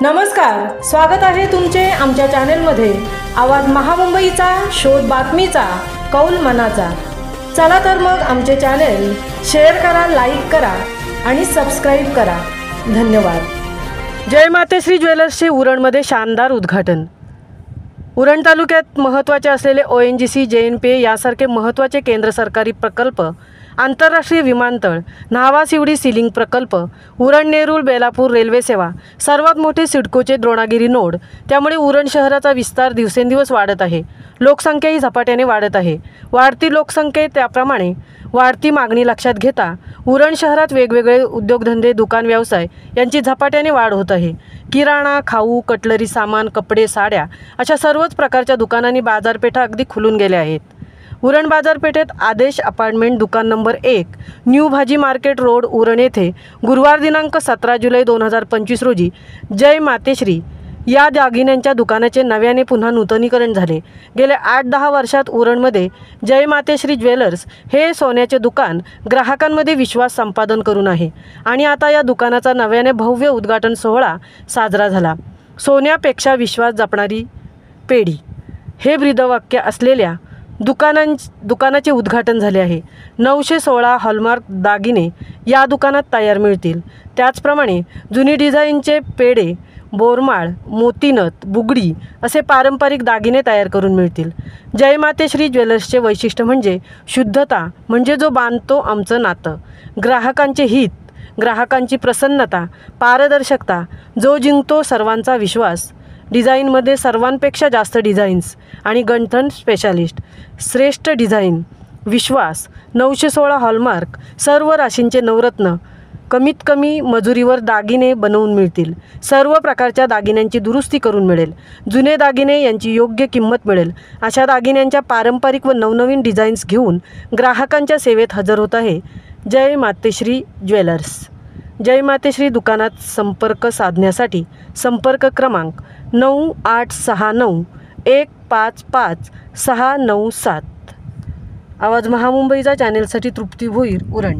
नमस्कार, स्वागत आहे तुमचे आमच्या चॅनलमध्ये। आवाज महामुंबईचा, शोध बातमीचा, कौल मनाचा। चला तर मग आमचे चॅनल शेअर करा, लाईक करा आणि सबस्क्राइब करा। धन्यवाद। जय मातेश्री ज्वेलर्सचे उरणमध्ये शानदार उद्घाटन। उरण तालुक्यात महत्त्वाचे असलेले ONGC, JNPA यासारखे महत्त्वाचे केंद्र सरकारी प्रकल्प, आंतरराष्ट्रीय विमानतळ, न्हावा शिवडी सिलिंग प्रकल्प, उरण नेरूळ बेलापूर रेल्वे सेवा, सर्वात मोठे सिडकोचे द्रोणागिरी नोड, त्यामुळे उरण शहराचा विस्तार दिवसेंदिवस वाढत आहे। लोकसंख्याही झपाट्याने वाढत आहे। वाढती लोकसंख्ये त्याप्रमाणे वाढती मागणी लक्षात घेता उरण शहरात वेगवेगळे उद्योगधंदे, दुकान व्यवसाय यांची झपाट्याने वाढ होत आहे। किराणा, खाऊ, कटलरी सामान, कपडे, साड्या अशा सर्वच प्रकारच्या दुकानांनी बाजारपेठा अगदी खुलून गेल्या आहेत। उरण बाजारपेठेत आदेश अपार्टमेंट दुकान नंबर 1, न्यू भाजी मार्केट रोड, उरण येथे गुरुवार दिनांक 17 जुलै 2025 रोजी जय मातेश्री या दागिन्यांच्या दुकानाचे नव्याने पुन्हा नूतनीकरण झाले। गेल्या 8-10 वर्षात उरणमध्ये जय मातेश्री ज्वेलर्स हे सोन्याचे दुकान ग्राहकांमध्ये विश्वास संपादन करून आहे आणि आता या दुकानाचा नव्याने भव्य उद्घाटन सोहळा साजरा झाला। सोन्यापेक्षा विश्वास जपणारी पेढी हे ब्रीदवाक्य असलेल्या दुकानाचे उद्घाटन झाले आहे। 916 हॉलमार्क दागिने या दुकानात तयार मिळतील। त्याचप्रमाणे जुनी डिझाईनचे पेढे, बोरमाळ, मोतीनथ, बुगडी असे पारंपरिक दागिने तयार करून मिळतील। जय मातेश्री ज्वेलर्सचे वैशिष्ट्य म्हणजे शुद्धता, म्हणजे जो बांधतो आमचं नातं, ग्राहकांचे हित, ग्राहकांची प्रसन्नता, पारदर्शकता, जो जिंकतो सर्वांचा विश्वास, डिझाईनमध्ये सर्वांपेक्षा जास्त डिझाईन्स आणि गंठण स्पेशालिस्ट, श्रेष्ठ डिझाईन, विश्वास, 916 हॉलमार्क, सर्व राशींचे नवरत्न, कमीत कमी मजुरीवर दागिने बनवून मिळतील। सर्व प्रकारच्या दागिन्यांची दुरुस्ती करून मिळेल। जुने दागिने यांची योग्य किंमत मिळेल। अशा दागिन्यांच्या पारंपरिक व नवनवीन डिझाईन्स घेऊन ग्राहकांच्या सेवेत हजर होत आहे जय मातेश्री ज्वेलर्स। जय मातेश्री दुकानात संपर्क साधण्यासाठी संपर्क क्रमांक 9869 155 697। आवाज महामुंबईचा चॅनेलसाठी तृप्ती भोईर, उरण।